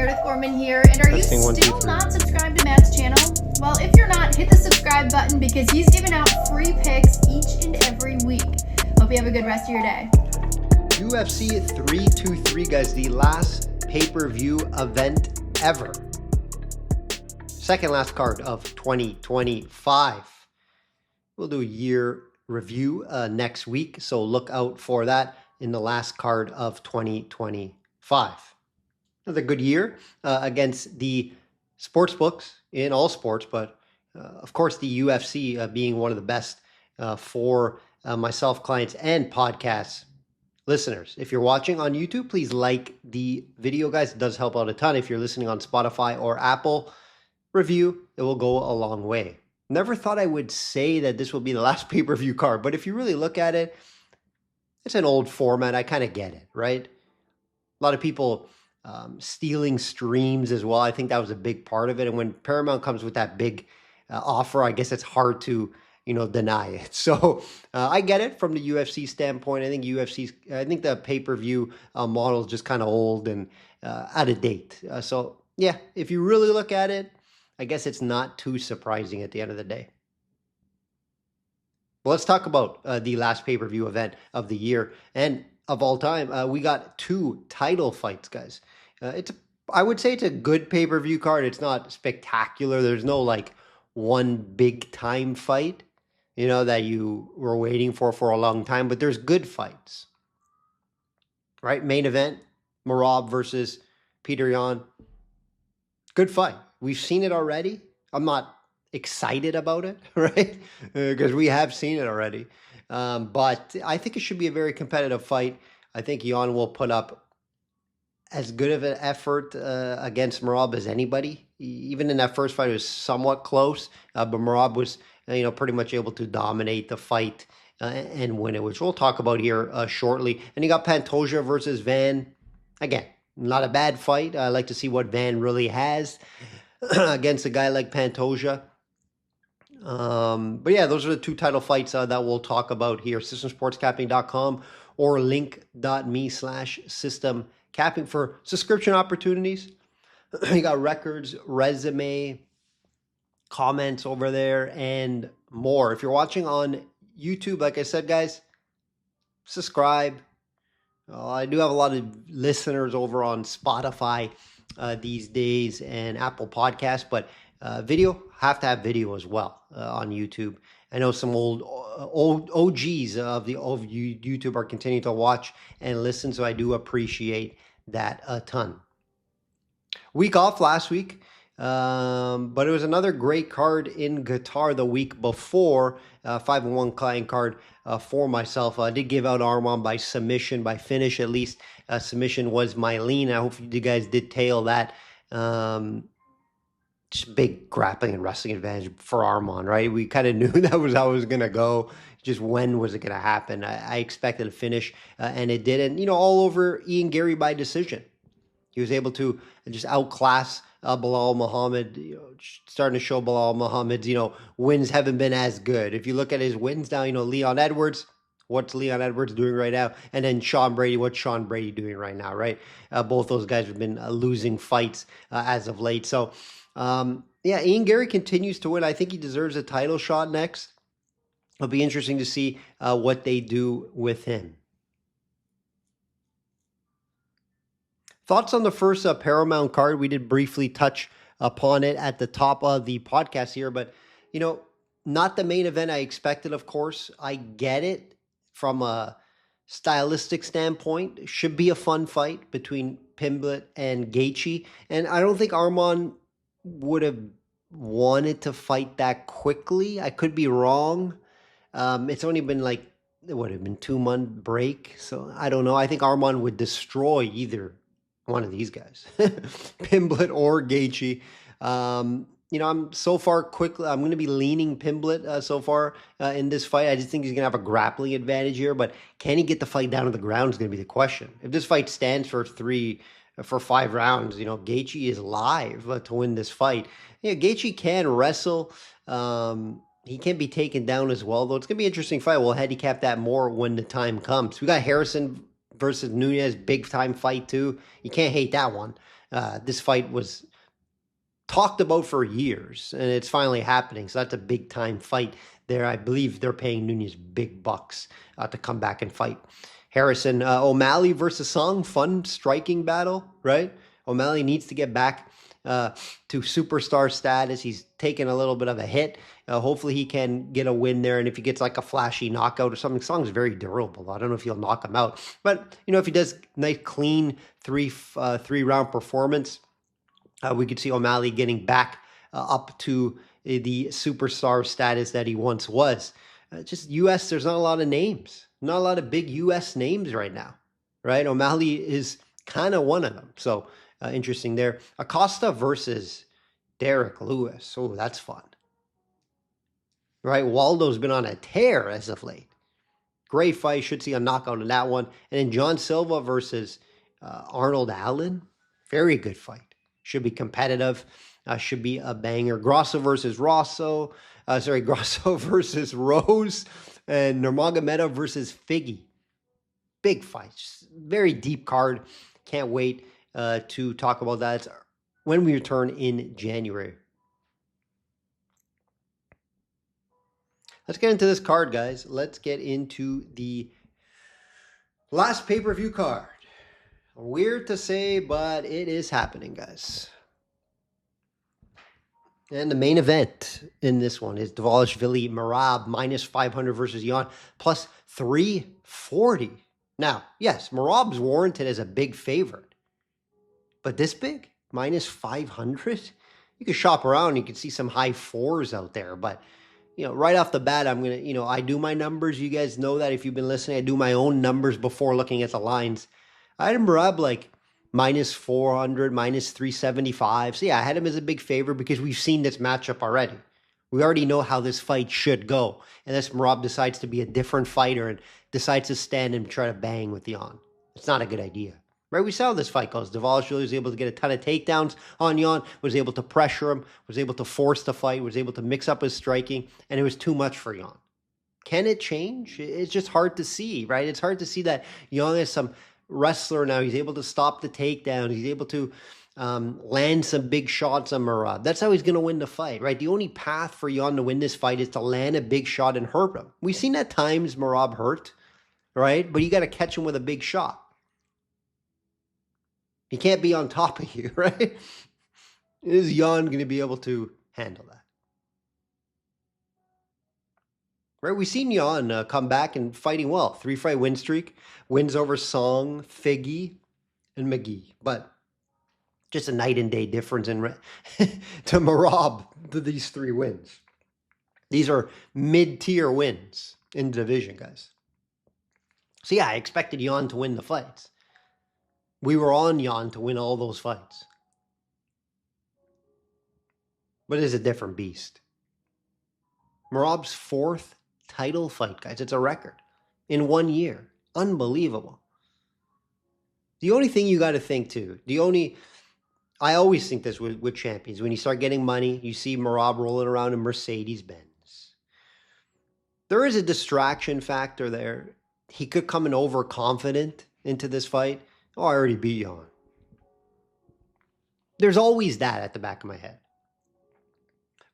Meredith Gorman here, and are you Testing, one, two, still three. not subscribed to Matt's channel? Well, if you're not, hit the subscribe button because he's giving out free picks each and every week. Hope you have a good rest of your day. UFC 323, guys, the last pay-per-view event ever. Second last card of 2025. We'll do a year review next week, so look out for that in the last card of 2025. Another good year against the sports books in all sports, but of course the UFC being one of the best for myself, clients, and podcast listeners. If you're watching on YouTube, please like the video, guys. It does help out a ton. If you're listening on Spotify or Apple, review. It will go a long way. Never thought I would say that this will be the last pay-per-view card, but if you really look at it, it's an old format. I kind of get it, right? A lot of people stealing streams as well. I think that was a big part of it. And when Paramount comes with that big offer, I guess it's hard to, deny it. So I get it from the UFC standpoint. I think the pay-per-view model is just kind of old and out of date. So yeah, if you really look at it, I guess it's not too surprising at the end of the day. Well, let's talk about the last pay-per-view event of the year and of all time. We got two title fights, guys. I would say it's a good pay-per-view card. It's not spectacular. There's no like one big time fight, that you were waiting for a long time, but there's good fights, right? Main event, Merab versus Peter Yan. Good fight. We've seen it already. I'm not excited about it, right? Because we have seen it already. But I think it should be a very competitive fight. I think Yan will put up as good of an effort against Merab as anybody. Even in that first fight, it was somewhat close, but Merab was, pretty much able to dominate the fight and win it, which we'll talk about here shortly. And you got Pantoja versus Van. Again, not a bad fight. I like to see what Van really has against a guy like Pantoja. But yeah, those are the two title fights that we'll talk about here. Systemsportscapping.com or link.me/systemcapping for subscription opportunities. You got records, resume, comments over there, and more. If you're watching on YouTube, like I said, guys, subscribe. I do have a lot of listeners over on Spotify these days and Apple Podcasts, but video, have to have video as well on YouTube. I know some old OGs of YouTube are continuing to watch and listen, so I do appreciate that a ton. Week off last week, but it was another great card in Qatar the week before. 5-1 client card for myself. I did give out Arman by submission, by finish at least. Submission was my lean. I hope you guys did tail that. Just big grappling and wrestling advantage for Arman, right? We kind of knew that was how it was going to go. Just when was it going to happen? I expected a finish, and it didn't. All over Ian Gary by decision. He was able to just outclass Bilal Muhammad, starting to show Bilal Muhammad's, wins haven't been as good. If you look at his wins now, Leon Edwards, what's Leon Edwards doing right now? And then Sean Brady, what's Sean Brady doing right now, right? Both those guys have been losing fights as of late. So, Ian Gary continues to win. I think he deserves a title shot next. It'll be interesting to see what they do with him. Thoughts on the first Paramount card? We did briefly touch upon it at the top of the podcast here, but, not the main event I expected, of course. I get it from a stylistic standpoint. Should be a fun fight between Pimblett and Gaethje, and I don't think Arman would have wanted to fight that quickly. I could be wrong. It's only been it would have been 2-month break, so I don't know. I think Arman would destroy either one of these guys, Pimblett or Gaethje. I'm so far quickly, I'm going to be leaning Pimblett so far in this fight. I just think he's going to have a grappling advantage here, but can he get the fight down to the ground is going to be the question. If this fight stands for 5 rounds, Gaethje is live to win this fight. Gaethje can wrestle. He can be taken down as well, though. It's going to be an interesting fight. We'll handicap that more when the time comes. We got Harrison versus Nunez, big time fight too. You can't hate that one. This fight was talked about for years, and it's finally happening. So that's a big time fight there. I believe they're paying Nunez big bucks to come back and fight. Harrison, O'Malley versus Song, fun striking battle, right? O'Malley needs to get back to superstar status. He's taken a little bit of a hit. Hopefully he can get a win there. And if he gets like a flashy knockout or something, Song's very durable. I don't know if he'll knock him out, but if he does nice, clean three round performance, we could see O'Malley getting back up to the superstar status that he once was. Just U.S., there's not a lot of names. Not a lot of big U.S. names right now, right? O'Malley is kind of one of them. So interesting there. Acosta versus Derek Lewis. Oh, that's fun. Right? Waldo's been on a tear as of late. Great fight. Should see a knockout in that one. And then John Silva versus Arnold Allen. Very good fight. Should be competitive. Should be a banger. Grosso versus Rosso. Grosso versus Rose. And Nurmagomedov versus Figgy. Big fights. Very deep card. Can't wait to talk about that. It's when we return in January. Let's get into this card, guys. Let's get into the last pay-per-view card. Weird to say, but it is happening, guys. And the main event in this one is Dvalishvili Merab minus 500 versus Yan plus 340. Now, yes, Merab's warranted as a big favorite. But this big? Minus 500? You could shop around. You could see some high fours out there. But, right off the bat, I'm going to, I do my numbers. You guys know that if you've been listening. I do my own numbers before looking at the lines. I had Merab like minus 400, minus 375. So yeah, I had him as a big favorite because we've seen this matchup already. We already know how this fight should go. Unless Merab decides to be a different fighter and decides to stand and try to bang with Yan. It's not a good idea. Right? We saw how this fight goes. Dvalishvili was able to get a ton of takedowns on Yan, was able to pressure him, was able to force the fight, was able to mix up his striking, and it was too much for Yan. Can it change? It's just hard to see, right? It's hard to see that Yan is some wrestler now. He's able to stop the takedown. He's able to land some big shots on Merab. That's how he's going to win the fight, right? The only path for Yan to win this fight is to land a big shot and hurt him. We've seen at times Merab hurt, right? But you got to catch him with a big shot. He can't be on top of you, right? Is Yan going to be able to handle that? Right, we've seen Yan come back and fighting well. 3-fight win streak. Wins over Song, Figgy, and McGee. But just a night and day difference in to Merab to these 3 wins. These are mid-tier wins in the division, guys. So yeah, I expected Yan to win the fights. We were on Yan to win all those fights. But it's a different beast. Merab's 4th title fight, guys. It's a record in 1 year. Unbelievable. The only thing you got to think too, I always think this with champions. When you start getting money, you see Merab rolling around in Mercedes-Benz. There is a distraction factor there. He could come in overconfident into this fight. Oh, I already beat Yan. There's always that at the back of my head.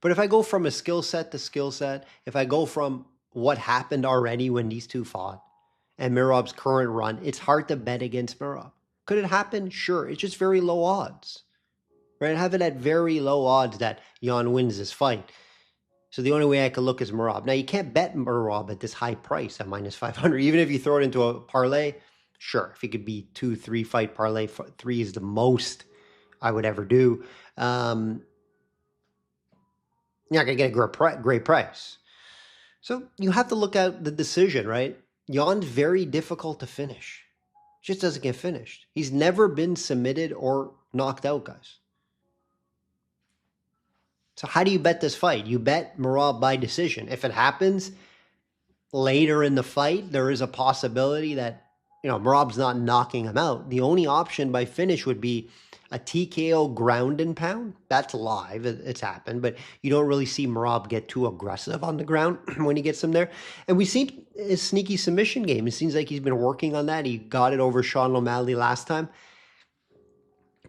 But if I go from a skill set to skill set, if I go from what happened already when these two fought and Merab's current run, it's hard to bet against Merab. Could it happen? Sure. It's just very low odds. Right? I have it at very low odds that Yan wins this fight. So the only way I could look is Merab. Now, you can't bet Merab at this high price at minus 500. Even if you throw it into a parlay, sure. If it could be 2-3 fight parlay, 3 is the most I would ever do. You're not going to get a great price. So you have to look at the decision, right? Yan's very difficult to finish. Just doesn't get finished. He's never been submitted or knocked out, guys. So how do you bet this fight? You bet Merab by decision. If it happens later in the fight, there is a possibility that, Merab's not knocking him out. The only option by finish would be a TKO ground and pound. That's live. It's happened. But you don't really see Merab get too aggressive on the ground when he gets him there. And we've seen his sneaky submission game. It seems like he's been working on that. He got it over Sean O'Malley last time.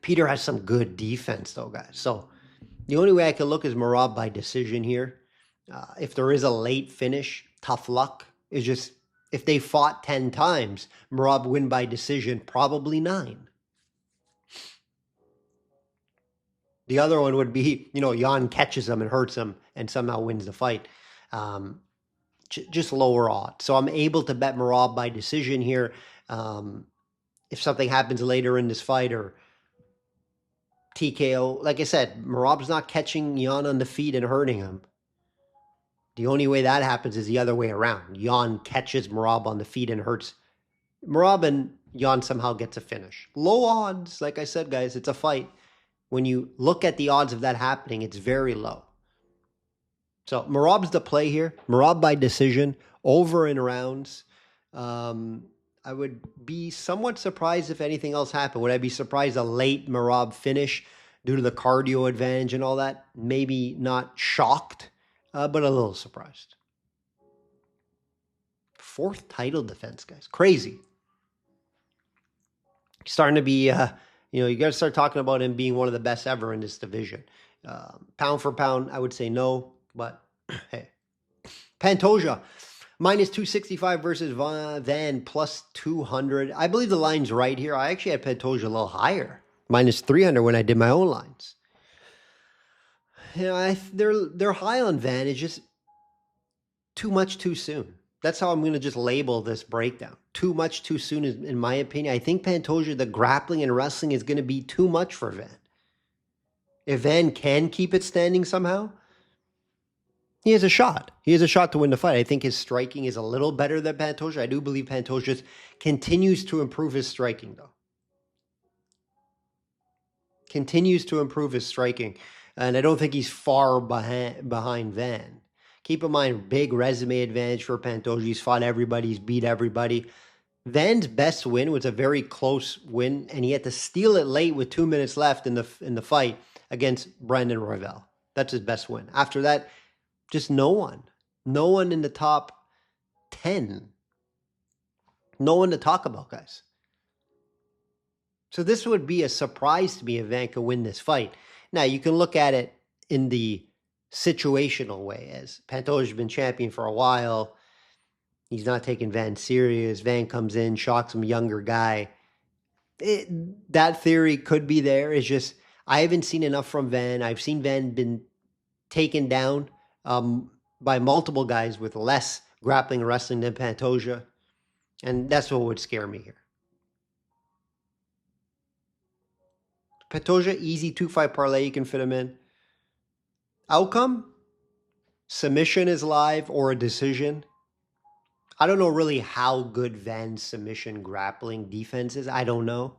Peter has some good defense, though, guys. So the only way I can look is Merab by decision here. If there is a late finish, tough luck. It's just if they fought 10 times, Merab win by decision, probably 9. The other one would be, Jan catches him and hurts him and somehow wins the fight. Just lower odds. So I'm able to bet Merab by decision here. If something happens later in this fight or TKO, like I said, Merab's not catching Jan on the feet and hurting him. The only way that happens is the other way around. Jan catches Merab on the feet and hurts Merab, and Jan somehow gets a finish. Low odds, like I said, guys, it's a fight. When you look at the odds of that happening, it's very low. So Merab's the play here. Merab by decision, over in rounds. I would be somewhat surprised if anything else happened. Would I be surprised a late Merab finish due to the cardio advantage and all that? Maybe not shocked, but a little surprised. 4th title defense, guys. Crazy. Starting to be, you got to start talking about him being one of the best ever in this division. Pound for pound, I would say no, but hey. Pantoja, minus 265 versus Van, plus 200. I believe the line's right here. I actually had Pantoja a little higher, minus 300 when I did my own lines. They're high on Van. It's just too much too soon. That's how I'm going to just label this breakdown. Too much too soon, is, in my opinion. I think Pantoja, the grappling and wrestling is going to be too much for Van. If Van can keep it standing somehow, he has a shot. He has a shot to win the fight. I think his striking is a little better than Pantoja. I do believe Pantoja continues to improve his striking, though. Continues to improve his striking. And I don't think he's far behind Van. Keep in mind, big resume advantage for Pantoja. He's fought everybody. He's beat everybody. Van's best win was a very close win, and he had to steal it late with 2 minutes left in the fight against Brandon Royval. That's his best win. After that, just no one. No one in the top 10. No one to talk about, guys. So this would be a surprise to me if Van could win this fight. Now, you can look at it in the situational way, as Pantoja's been champion for a while. He's not taking Van serious. Van comes in, shocks him, younger guy. That theory could be there. It's just I haven't seen enough from Van. I've seen Van been taken down by multiple guys with less grappling and wrestling than Pantoja, and that's what would scare me here. Pantoja, easy 2-5 parlay. You can fit him in. Outcome? Submission is live or a decision. I don't know really how good Van's submission grappling defense is. I don't know.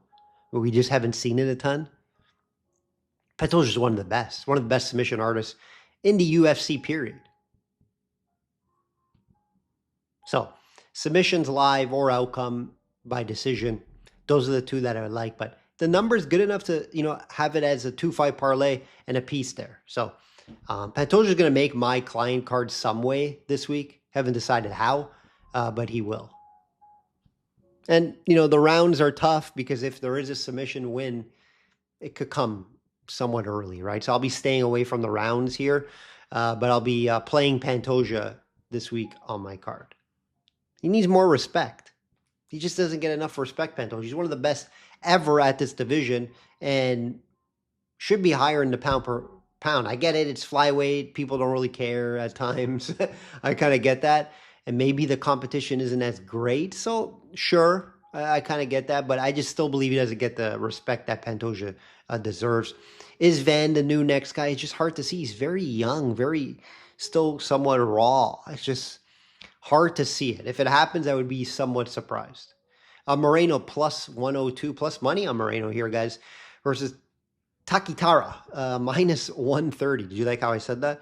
But we just haven't seen it a ton. Pantoja is one of the best submission artists in the UFC, period. So, submissions live or outcome by decision. Those are the two that I would like. But the number is good enough to, have it as a 2-5 parlay and a piece there. So, Pantoja is going to make my client card some way this week. Haven't decided how, but he will. And, the rounds are tough because if there is a submission win, it could come somewhat early, right? So I'll be staying away from the rounds here, but I'll be playing Pantoja this week on my card. He needs more respect. He just doesn't get enough respect, Pantoja. He's one of the best ever at this division and should be higher in the pound per pound. I get it. It's flyweight. People don't really care at times. I kind of get that. And maybe the competition isn't as great. So sure, I kind of get that. But I just still believe he doesn't get the respect that Pantoja deserves. Is Van the new next guy? It's just hard to see. He's very young, very still somewhat raw. It's just hard to see it. If it happens, I would be somewhat surprised. Moreno plus 102, plus money on Moreno here, guys, versus Takitara, minus 130. Did you like how I said that?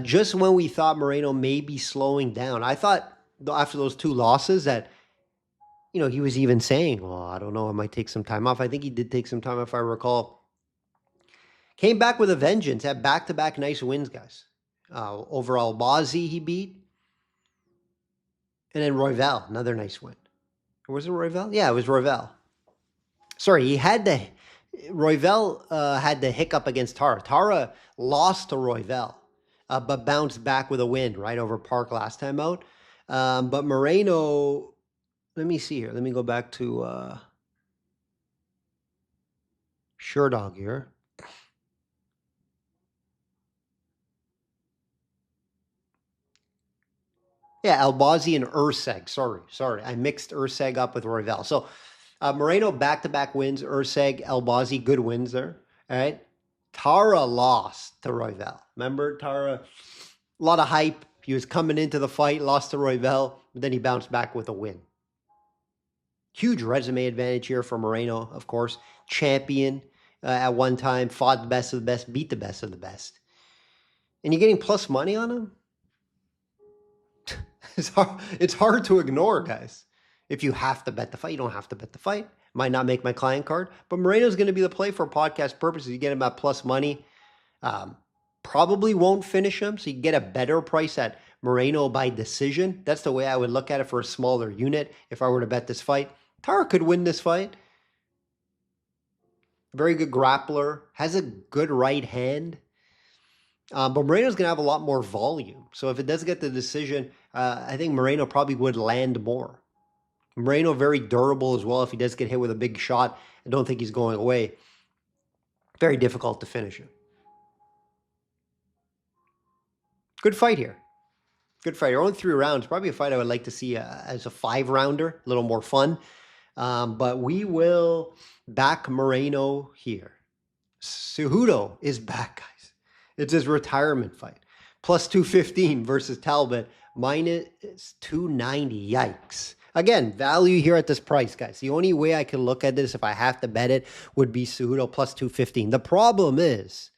Just when we thought Moreno may be slowing down, I thought after those 2 losses that, he was even saying, well, I don't know, I might take some time off. I think he did take some time, if I recall. Came back with a vengeance, had back-to-back nice wins, guys. Overall, Bazzi he beat. And then Royval, another nice win. Or was it Royval? Yeah, it was Royval. Sorry, he had Royval had the hiccup against Tara. Tara lost to Royval, but bounced back with a win right over Park last time out. But Moreno, let me see here. Let me go back to Sherdog here. Yeah, Albazi and Urseg. Sorry. I mixed Urseg up with Royval. So Moreno back-to-back wins. Urseg, Albazi, good wins there. All right. Tara lost to Royval. Remember Tara? A lot of hype. He was coming into the fight, lost to Royval, but then he bounced back with a win. Huge resume advantage here for Moreno, of course. Champion at one time, fought the best of the best, beat the best of the best. And you're getting plus money on him? It's hard to ignore, guys. If you have to bet the fight, you don't have to bet the fight. Might not make my client card, but Moreno's going to be the play for podcast purposes. You get him at plus money. Probably won't finish him, so you get a better price at Moreno by decision. That's the way I would look at it for a smaller unit if I were to bet this fight. Tara could win this fight. Very good grappler. Has a good right hand. But Moreno's going to have a lot more volume. So if it does get the decision, I think Moreno probably would land more. Moreno very durable as well. If he does get hit with a big shot, I don't think he's going away. Very difficult to finish him. Good fight here. Good fight. Only 3 rounds. Probably a fight I would like to see as a 5-rounder. A little more fun. But we will back Moreno here. Cejudo is back, guys. It's his retirement fight. Plus 215 versus Talbot. Minus 290. Yikes. Again, value here at this price, guys. The only way I can look at this if I have to bet it would be Cejudo plus 215. The problem is,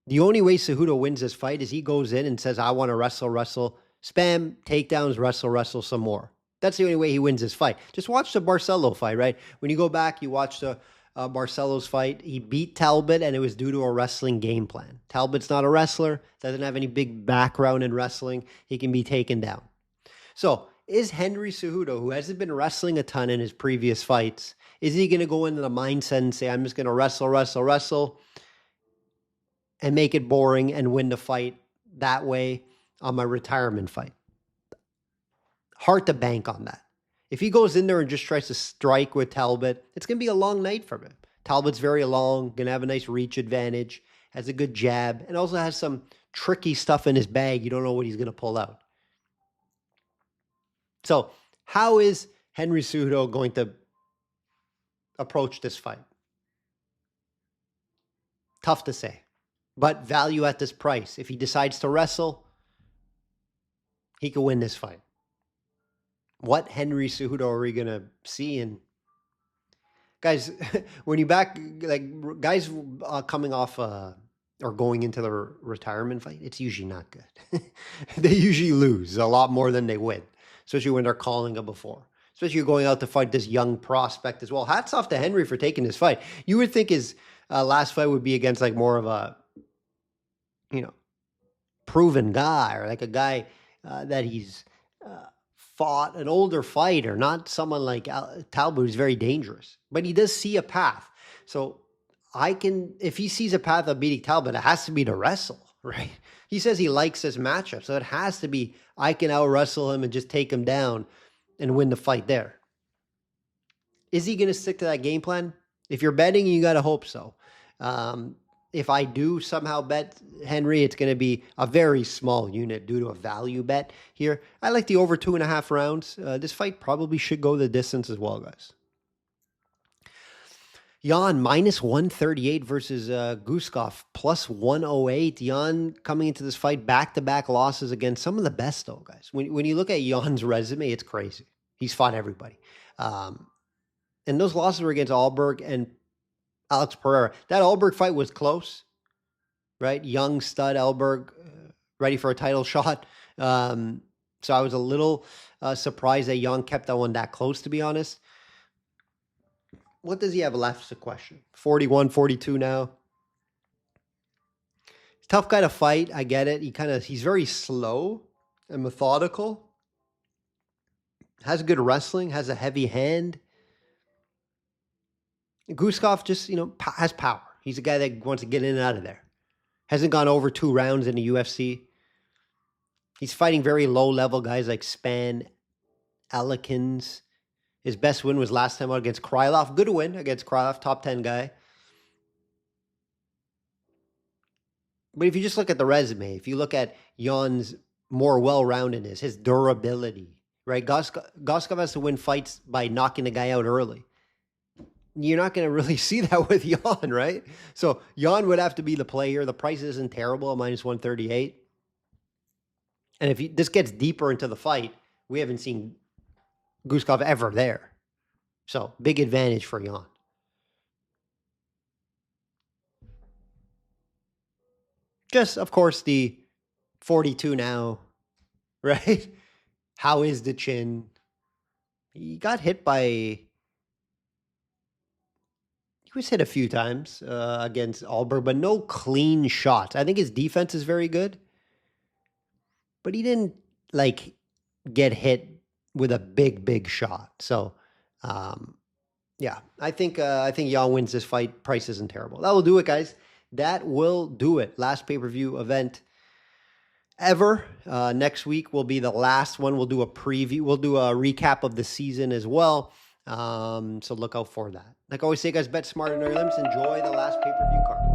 the only way Cejudo wins this fight is he goes in and says, I want to wrestle, spam, takedowns, wrestle some more. That's the only way he wins this fight. Just watch the Barcelo fight, right? When you go back, you watch the Barcelo's fight. He beat Talbot, and it was due to a wrestling game plan. Talbot's not a wrestler, doesn't have any big background in wrestling. He can be taken down. So, is Henry Cejudo, who hasn't been wrestling a ton in his previous fights, is he going to go into the mindset and say, I'm just going to wrestle, and make it boring and win the fight that way on my retirement fight? Hard to bank on that. If he goes in there and just tries to strike with Talbot, it's going to be a long night for him. Talbot's very long, going to have a nice reach advantage, has a good jab, and also has some tricky stuff in his bag. You don't know what he's going to pull out. So, how is Henry Cejudo going to approach this fight? Tough to say. But value at this price. If he decides to wrestle, he could win this fight. What Henry Cejudo are we going to see? And guys, when you back, like guys coming off or going into the retirement fight, it's usually not good. They usually lose a lot more than they win, especially when they're calling it before. Especially going out to fight this young prospect as well. Hats off to Henry for taking this fight. You would think his last fight would be against like more of a, proven guy, or like a guy that he's fought, an older fighter, not someone like Talbot who's very dangerous. But he does see a path. So if he sees a path of beating Talbot, it has to be to wrestle, right? He says he likes this matchup. So it has to be, I can out-wrestle him and just take him down and win the fight there. Is he going to stick to that game plan? If you're betting, you got to hope so. If I do somehow bet Henry, it's going to be a very small unit due to a value bet here. I like the over 2.5 rounds. This fight probably should go the distance as well, guys. Jan minus 138 versus Guskov plus 108. Jan coming into this fight, back-to-back losses against some of the best, though, guys. When you look at Jan's resume, it's crazy. He's fought everybody. And those losses were against Alberg and Alex Pereira. That Alberg fight was close, right? Young stud Alberg, ready for a title shot. So I was a little surprised that Young kept that one that close, to be honest. What does he have left is a question. 41, 42 now. Tough guy to fight. I get it. He's very slow and methodical. Has good wrestling. Has a heavy hand. Guskov just, has power. He's a guy that wants to get in and out of there. Hasn't gone over 2 rounds in the UFC. He's fighting very low-level guys like Span, Alikins. His best win was last time out against Krylov. Good win against Krylov, top 10 guy. But if you just look at the resume, if you look at Jan's more well-roundedness, his durability, right? Guskov has to win fights by knocking the guy out early. You're not going to really see that with Jan, right? So Jan would have to be the play here. The price isn't terrible at minus 138. And if this gets deeper into the fight, we haven't seen Guskov ever there. So big advantage for Jan. Just, of course, the 42 now, right? How is the chin? He got hit by... He was hit a few times against Alberg, but no clean shots. I think his defense is very good. But he didn't, get hit with a big shot. So, yeah, I think Jan wins this fight. Price isn't terrible. That will do it, guys. That will do it. Last pay-per-view event ever. Next week will be the last one. We'll do a preview. We'll do a recap of the season as well. So look out for that. Like I always say, guys, bet smart and early limits. Enjoy the last pay-per-view card.